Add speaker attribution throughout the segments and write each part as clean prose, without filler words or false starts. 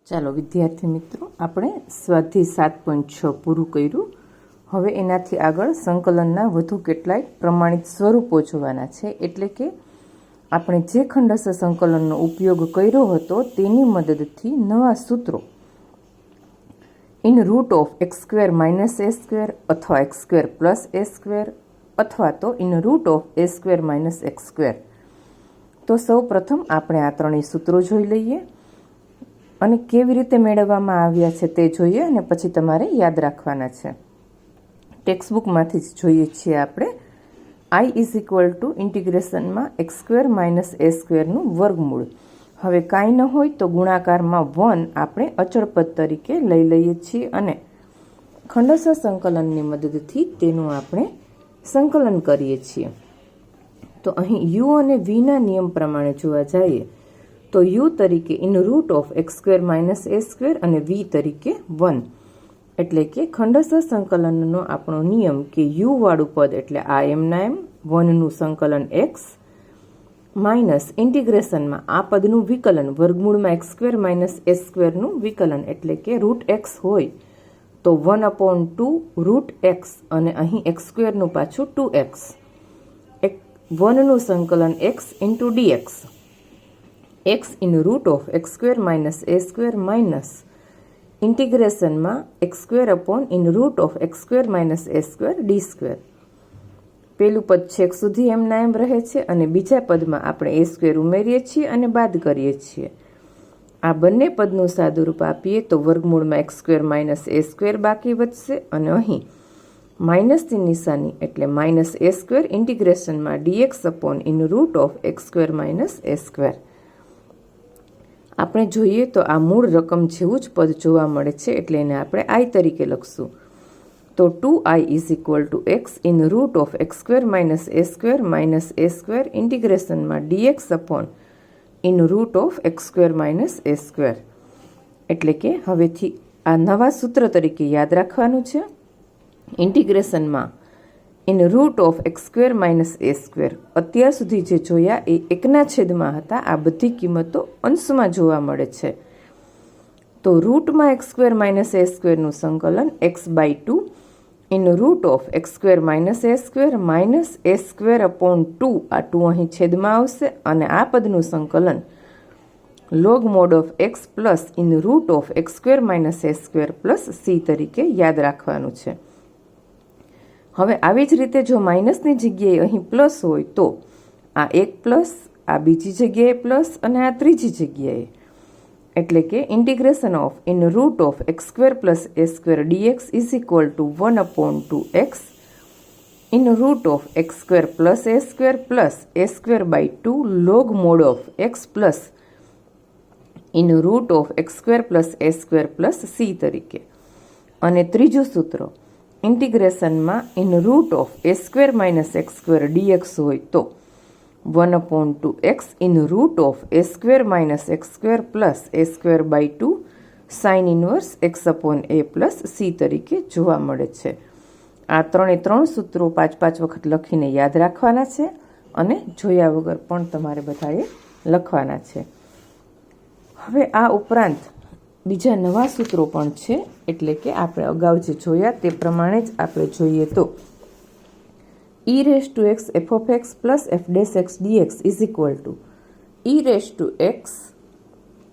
Speaker 1: ચાલો વિદ્યાર્થી મિત્રો, આપણે સ્વાધ્યાય 7.6 પૂરું કર્યું. હવે એનાથી આગળ સંકલનના વધુ કેટલાય પ્રમાણિત સ્વરૂપો જોવાના છે. એટલે કે આપણે જે ખંડસ્થ સંકલનનો ઉપયોગ કર્યો હતો તેની મદદથી નવા સૂત્રો in root of x square minus a square અથવા x square plus a square અથવા તો in root of a square minus x square. તો સૌ પ્રથમ આપણે આ ત્રણેય સૂત્રો જોઈ લઈએ અને કેવી રીતે મેળવવામાં આવ્યા છે તે જોઈએ અને પછી તમારે યાદ રાખવાના છે. ટેક્સ્ટબુકમાંથી જ જોઈએ છીએ આપણે. I ઇઝ ઇક્વલ ટુ ઇન્ટિગ્રેશનમાં એક્સ સ્ક્વેર માઇનસ એ સ્ક્વેરનું વર્ગમૂળ. હવે કાંઈ ન હોય તો ગુણાકારમાં 1 આપણે અચળ પદ તરીકે લઈ લઈએ છીએ અને ખંડસ્થ સંકલનની મદદથી તેનું આપણે સંકલન કરીએ છીએ. તો અહીં યુ અને વીના નિયમ પ્રમાણે જોવા જઈએ તો યુ તરીકે in root of x square minus a square અને વી તરીકે 1. એટલે કે ખંડસ્થ સંકલનનો આપણો નિયમ કે યુ વાળું પદ એટલે આ એમના એમ 1નું સંકલન એક્સ માઇનસ ઇન્ટિગ્રેશનમાં આ પદનું વિકલન વર્ગમૂળમાં એક્સ સ્ક્વેર માઇનસ એ સ્ક્વેરનું વિકલન એટલે કે રૂટ એક્સ હોય તો 1/2 રૂટ એક્સ અને અહીં એક્સ સ્ક્વેરનું પાછું 2x. 1નું સંકલન x into dx x in root of x square minus a square minus ઇન્ટિગ્રેશનમાં x square upon in root of x square minus a square d square. પેલું પદ છેક સુધી એમના એમ રહે છે અને બીજા પદમાં આપણે એ સ્ક્વેર ઉમેરીએ છીએ અને બાદ કરીએ છીએ. આ બંને પદનું સાદુરૂપ આપીએ તો વર્ગમૂળમાં x square minus a square બાકી વધશે અને અહીં માઇનસની નિશાની એટલે માઇનસ એ સ્ક્વેર ઇન્ટિગ્રેશનમાં dx upon in root of x square minus a square. આપણે જોઈએ તો આ મૂળ રકમ જેવું જ પદ જોવા મળે છે એટલે એને આપણે આઈ તરીકે લખશું. તો 2i is equal to x in root of x square minus a square ઇન્ટિગ્રેશનમાં dx upon in root of x square minus a square. એટલે કે હવેથી આ નવા સૂત્ર તરીકે યાદ રાખવાનું છે. ઇન્ટિગ્રેશનમાં in root of x square minus a square અત્યાર સુધી જે જોયા એ એકના છેદમાં હતા. આ બધી કિંમતો અંશમાં જોવા મળે છે. તો રૂટમાં એક્સ સ્ક્વેર માઇનસ એ સ્ક્વેરનું સંકલન x/2 in root of x square minus a square upon 2 આ 2 અહીં છેદમાં આવશે અને આ પદનું સંકલન log mod of x plus in root of x square minus a square plus c તરીકે યાદ રાખવાનું છે. હવે આવી જ રીતે જો માઇનસની જગ્યાએ અહીં પ્લસ હોય તો આ એક પ્લસ, આ બીજી જગ્યાએ પ્લસ અને આ ત્રીજી જગ્યાએ. એટલે કે integration of in root of x square plus a square dx is equal to 1/2x in root of x square plus a સ્ક્વેર/2 log mod of x plus in root of x square plus a square plus c તરીકે. અને ત્રીજું સૂત્ર ઇન્ટિગ્રેશનમાં in root of a square minus x square dx હોય તો 1/2x in root of a square minus x square plus a સ્ક્વેર/2 sine inverse x upon A plus c તરીકે જોવા મળે છે. આ ત્રણ સૂત્રો 5 વખત લખીને યાદ રાખવાના છે અને જોયા વગર પણ તમારે બધાએ લખવાના છે. હવે આ ઉપરાંત બીજા નવા સૂત્રો પણ છે. એટલે કે આપણે અગાઉ જે જોયા તે પ્રમાણે જ આપણે જોઈએ તો e raise to x f of x plus f dash x dx is equal to e raise to x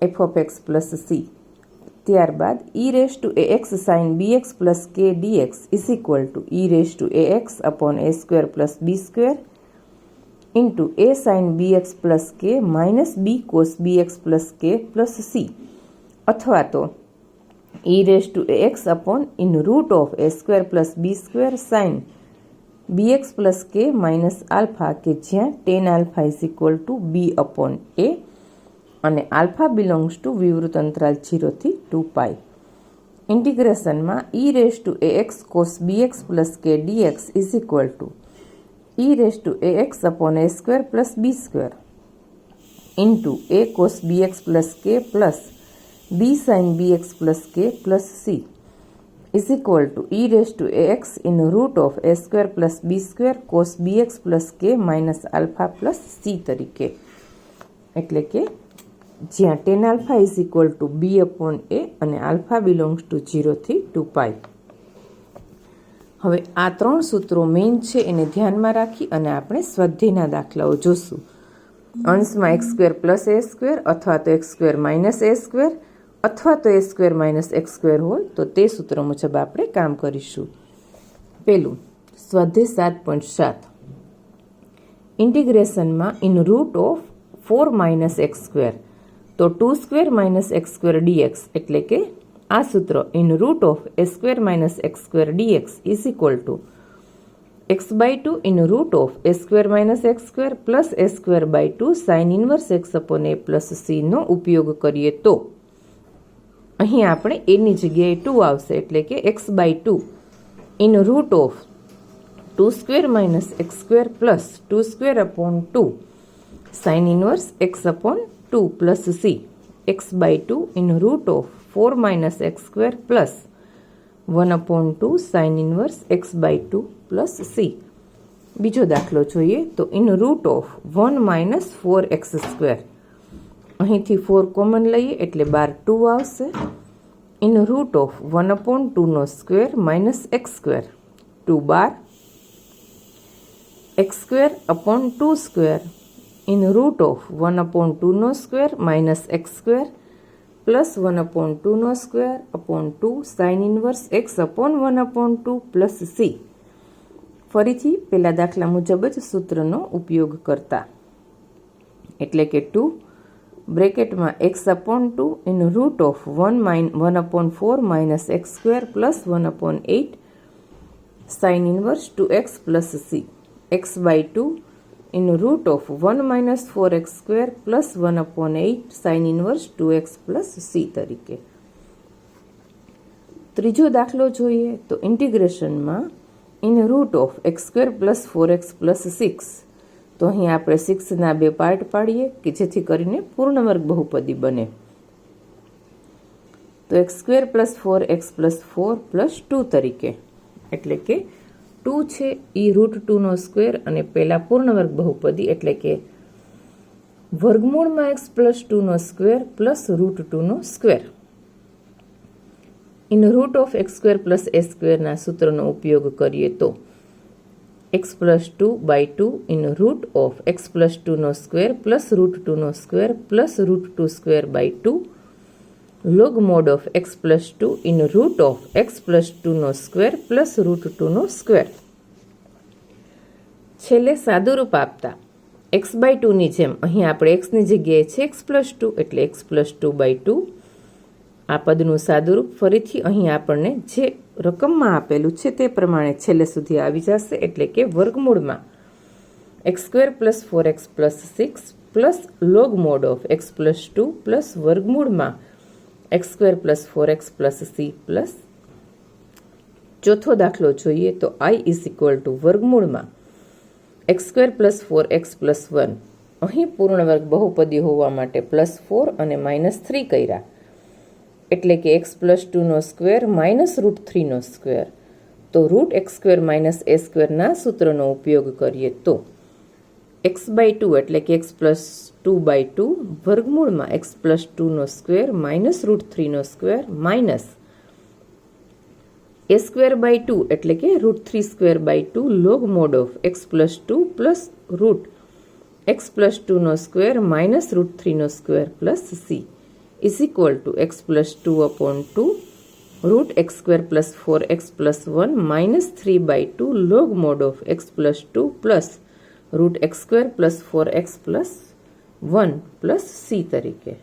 Speaker 1: f of x plus c. ત્યારબાદ e raise to a x sine b x plus k dx is equal to e raise to a x upon a square plus b square into a sine b x plus k minus b cos b x plus k plus c. અથવા તો e raise to a x upon in root of a square plus b square sine bx plus k minus alpha કે જ્યાં tan alpha is equal to b upon a અને alpha belongs to વિવૃત અંતરાલ 0 થી 2π. ઇન્ટિગ્રેશનમાં e raise to a x cos bx plus k dx is equal to e raise to a x upon a square plus b square into a cos bx plus k plus B sign bx plus k plus C is equal to e raised to ax in root of a square plus b square cos bx plus k minus alpha plus c તરીકે. એટલે કે જ્યાં tan alpha is equal two b/a અને alpha belongs two 0 થી 2π. હવે આ 3 સૂત્રો main છે, એને ધ્યાનમાં રાખી અને આપણે સ્વાધ્યાયના દાખલાઓ જોશું. અંશમાં x² + a² અથવા તો x² - a² અથવા તો a² - x² હોય તો તે સૂત્ર મુજબ આપણે કામ કરીશું. પહેલું સ્વાધ્યાય 7.7 ઇન્ટિગ્રેશનમાં ઇન રૂટ ઓફ 4 - x², તો 2² - x² dx એટલે કે આ સૂત્ર in root of a² - x² dx is equal two x/2 in root of a² - x² plus a²/2 sine inverse x/a plus c નો ઉપયોગ કરીએ તો અહીં આપણે એની જગ્યાએ 2 આવશે એટલે કે x/2 in root of 2² - x² plus 2²/2 sine inverse x/2 plus c x/2 in root of 4 - x² plus 1/2 sine inverse x/2 plus c. બીજો દાખલો જોઈએ તો ઇન રૂટ ઓફ 1 - 4x², અહીંથી 4 કોમન લઈએ એટલે બાર 2 આવશે. In root of 1/2² minus x² 2 bar x²/2² in root of 1/2² minus x² plus 1/2² sine inverse x/1/2 plus c. ફરીથી પેલા દાખલા મુજબ જ સૂત્રનો ઉપયોગ કરતા એટલે કે 2 બ્રેકેટમાં x/2 in root of 1/4 minus x² plus 1/8 sine inverse 2x plus c x/2 in root of 1 - 4x² plus 1/8 sine inverse 2x plus c તરીકે. ત્રીજો દાખલો જોઈએ તો ઇન્ટિગ્રેશનમાં in root of x² plus 4x plus 6, તો અહીં આપણે 6ના 2 પાર્ટ પાડીએ કે જેથી કરીને પૂર્ણવર્ગ બહુપદી બને. તો x² plus 4x plus 4 plus 2 તરીકે એટલે કે 2 છે એ રૂટ 2નો સ્ક્વેર અને પહેલા પૂર્ણવર્ગ બહુપદી એટલે કે વર્ગમૂળમાં x પ્લસ 2નો સ્ક્વેર પ્લસ રૂટ 2નો square. In root of x² plus a² ના સૂત્રનો ઉપયોગ કરીએ તો x+2/2 in root of x plus 2નો સ્ક્વેર પ્લસ રૂટ 2નો square plus root 2² 2 log mod of x+2 in root of x plus 2નો square plus root 2નો square. છેલ્લે સાદુરૂપ આપતા x/2ની જેમ અહીં આપણે xની જગ્યાએ છે x+2 એટલે x+2/2. આ પદનું સાદુરૂપ ફરીથી અહીં આપણને જે રકમમાં આપેલું છે તે પ્રમાણે છેલ્લે સુધી આવી જશે એટલે કે વર્ગમૂળમાં x² plus 4x plus 6 plus log mod of x+2 plus વર્ગમૂળમાં x² plus 4x plus c plus. ચોથો દાખલો જોઈએ તો i ઇઝ ઇક્વલ ટુ વર્ગમૂળમાં x² પ્લસ 4x પ્લસ 1, અહીં પૂર્ણવર્ગ બહુપદી હોવા માટે +4 અને -3 કર્યા એટલે કે x+2નો સ્ક્વેર માઇનસ રૂટ 3નો સ્ક્વેર. તો રૂટ x² માઇનસ a² ના સૂત્રનો ઉપયોગ કરીએ તો x/2 એટલે કે x+2/2 વર્ગમૂળમાં x+2નો સ્ક્વેર માઇનસ રૂટ 3નો સ્ક્વેર માઇનસ a²/2 એટલે કે root 3²/2 log mod of x+2 plus root x+2નો સ્ક્વેર માઇનસ રૂટ 3નો square plus c is equal to x+2/2 root x² plus 4x plus 1 minus 3/2 log mod of x+2 plus root x² plus 4x plus 1 plus c તરીકે.